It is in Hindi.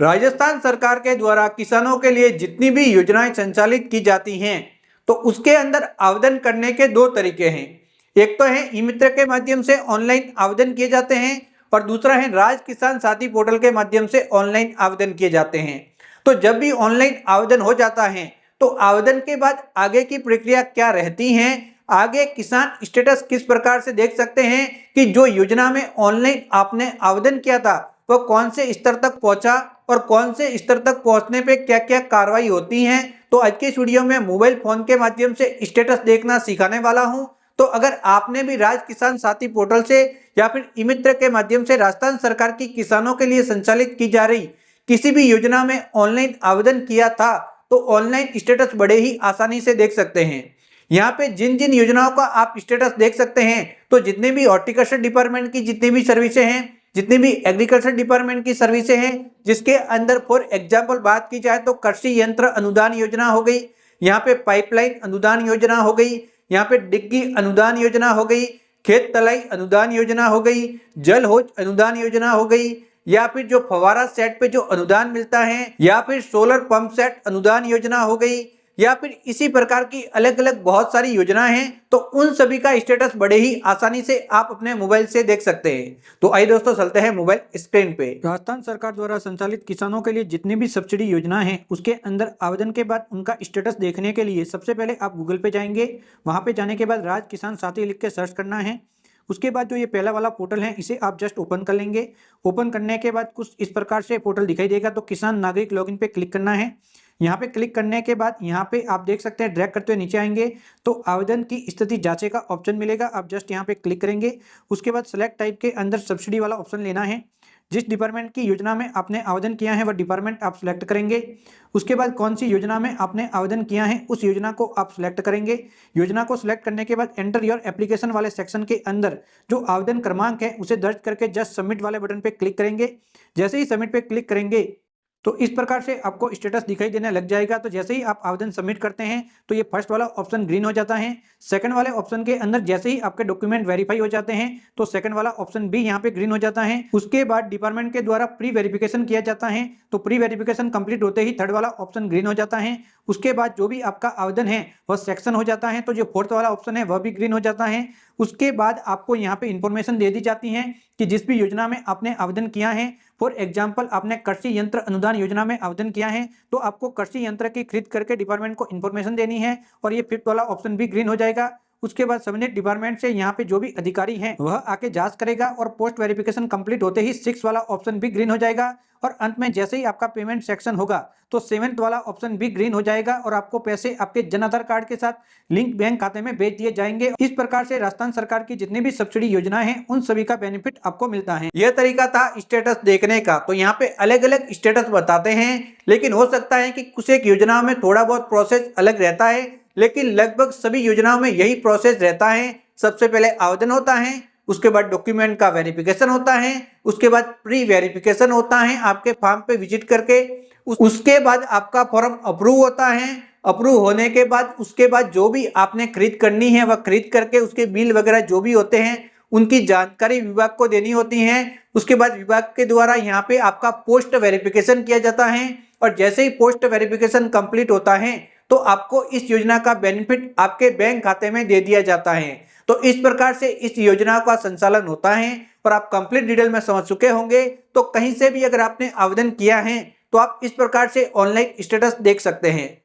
राजस्थान सरकार के द्वारा किसानों के लिए जितनी भी योजनाएं संचालित की जाती हैं तो उसके अंदर आवेदन करने के दो तरीके हैं। एक तो है ई मित्र के माध्यम से ऑनलाइन आवेदन किए जाते हैं और दूसरा है राज किसान साथी पोर्टल के माध्यम से ऑनलाइन आवेदन किए जाते हैं। तो जब भी ऑनलाइन आवेदन हो जाता है तो आवेदन के बाद आगे की प्रक्रिया क्या रहती है, आगे किसान स्टेटस किस प्रकार से देख सकते हैं कि जो योजना में ऑनलाइन आपने आवेदन किया था वह कौन से स्तर तक पहुंचा और कौन से स्तर तक पहुंचने पे क्या क्या कार्रवाई होती है। तो आज के इस वीडियो में मोबाइल फोन के माध्यम से स्टेटस देखना सिखाने वाला हूं। तो अगर आपने भी राज किसान साथी पोर्टल से या फिर ई मित्र के माध्यम से राजस्थान सरकार की किसानों के लिए संचालित की जा रही किसी भी योजना में ऑनलाइन आवेदन किया था तो ऑनलाइन स्टेटस बड़े ही आसानी से देख सकते हैं। यहाँ पे जिन जिन योजनाओं का आप स्टेटस देख सकते हैं तो जितने भी हॉर्टिकल्चर डिपार्टमेंट की जितनी भी सर्विसें हैं, जितनी भी एग्रीकल्चर डिपार्टमेंट की सर्विसें हैं, जिसके अंदर फॉर एग्जांपल बात की जाए तो कृषि यंत्र अनुदान योजना हो गई, यहाँ पे पाइपलाइन अनुदान योजना हो गई, यहाँ पे डिग्गी अनुदान योजना हो गई, खेत तलाई अनुदान योजना हो गई, जल हौज अनुदान योजना हो गई, या फिर जो फवारा सेट पे जो अनुदान मिलता है, या फिर सोलर पंप सेट अनुदान योजना हो गई, या फिर इसी प्रकार की अलग अलग बहुत सारी योजनाएं हैं। तो उन सभी का स्टेटस बड़े ही आसानी से आप अपने मोबाइल से देख सकते हैं। तो आइए दोस्तों चलते हैं मोबाइल स्क्रीन पे। राजस्थान सरकार द्वारा संचालित किसानों के लिए जितनी भी सब्सिडी योजना है उसके अंदर आवेदन के बाद उनका स्टेटस देखने के लिए सबसे पहले आप गूगल पे जाएंगे। वहां पे जाने के बाद राज किसान साथी लिख के सर्च करना है। उसके बाद जो ये पहला वाला पोर्टल है इसे आप जस्ट ओपन कर लेंगे। ओपन करने के बाद कुछ इस प्रकार से पोर्टल दिखाई देगा। तो किसान नागरिक लॉगिन पे क्लिक करना है। यहाँ पे क्लिक करने के बाद यहाँ पे आप देख सकते हैं ड्रैग करते हुए नीचे आएंगे तो आवेदन की स्थिति जांचे का ऑप्शन मिलेगा। आप जस्ट यहाँ पे क्लिक करेंगे। उसके बाद सेलेक्ट टाइप के अंदर सब्सिडी वाला ऑप्शन लेना है। जिस डिपार्टमेंट की योजना में आपने आवेदन किया है वह डिपार्टमेंट आप सिलेक्ट करेंगे। उसके बाद कौन सी योजना में आपने आवेदन किया है उस योजना को आप सिलेक्ट करेंगे। योजना को सिलेक्ट करने के बाद एंटर योर एप्लीकेशन वाले सेक्शन के अंदर जो आवेदन क्रमांक है उसे दर्ज करके जस्ट सबमिट वाले बटन पे क्लिक करेंगे। जैसे ही सबमिट पे क्लिक करेंगे तो इस प्रकार से आपको स्टेटस दिखाई देने लग जाएगा। तो जैसे ही आप आवेदन सबमिट करते हैं तो ये फर्स्ट वाला ऑप्शन ग्रीन हो जाता है। सेकंड वाले ऑप्शन के अंदर जैसे ही आपके डॉक्यूमेंट वेरीफाई हो जाते हैं तो सेकंड वाला ऑप्शन भी यहाँ पे ग्रीन हो जाता है। उसके बाद डिपार्टमेंट के द्वारा प्री वेरिफिकेशन किया जाता है तो प्री वेरिफिकेशन कंप्लीट होते ही थर्ड वाला ऑप्शन ग्रीन हो जाता है। उसके बाद जो भी आपका आवेदन है वह सेक्शन हो जाता है तो जो फोर्थ वाला ऑप्शन है वह भी ग्रीन हो जाता है। उसके बाद आपको यहाँ पे इंफॉर्मेशन दे दी जाती है कि जिस भी योजना में आपने आवेदन किया है, फॉर एग्जाम्पल आपने कृषि यंत्र अनुदान योजना में आवेदन किया है तो आपको कृषि यंत्र की खरीद करके डिपार्टमेंट को इन्फॉर्मेशन देनी है और ये फिफ्थ वाला ऑप्शन भी ग्रीन हो जाएगा। उसके बाद संबंधित डिपार्टमेंट से यहाँ पे जो भी अधिकारी हैं वह आके जांच करेगा और पोस्ट वेरिफिकेशन कंप्लीट होते ही सिक्स वाला ऑप्शन भी ग्रीन हो जाएगा। और अंत में जैसे ही आपका पेमेंट सेक्शन होगा तो सेवेंथ वाला ऑप्शन भी ग्रीन हो जाएगा और आपको पैसे आपके जन आधार कार्ड के साथ लिंक बैंक खाते में भेज दिए जाएंगे। इस प्रकार से राजस्थान सरकार की जितनी भी सब्सिडी योजनाएं हैं उन सभी का बेनिफिट आपको मिलता है। यह तरीका था स्टेटस देखने का। तो यहाँ पे अलग अलग स्टेटस बताते हैं, लेकिन हो सकता है कि कुछ एक योजनाओं में थोड़ा बहुत प्रोसेस अलग रहता है, लेकिन लगभग सभी योजनाओं में यही प्रोसेस रहता है। सबसे पहले आवेदन होता है, उसके बाद डॉक्यूमेंट का वेरिफिकेशन होता है, उसके बाद प्री वेरिफिकेशन होता है आपके फॉर्म पे विजिट करके, उसके बाद आपका फॉर्म अप्रूव होता है। अप्रूव होने के बाद उसके बाद जो भी आपने खरीद करनी है वह खरीद करके उसके बिल वगैरह जो भी होते हैं उनकी जानकारी विभाग को देनी होती है। उसके बाद विभाग के द्वारा यहाँ पे आपका पोस्ट वेरिफिकेशन किया जाता है और जैसे ही पोस्ट वेरिफिकेशन कंप्लीट होता है तो आपको इस योजना का बेनिफिट आपके बैंक खाते में दे दिया जाता है। तो इस प्रकार से इस योजना का संचालन होता है और आप कंप्लीट डिटेल में समझ चुके होंगे। तो कहीं से भी अगर आपने आवेदन किया है तो आप इस प्रकार से ऑनलाइन स्टेटस देख सकते हैं।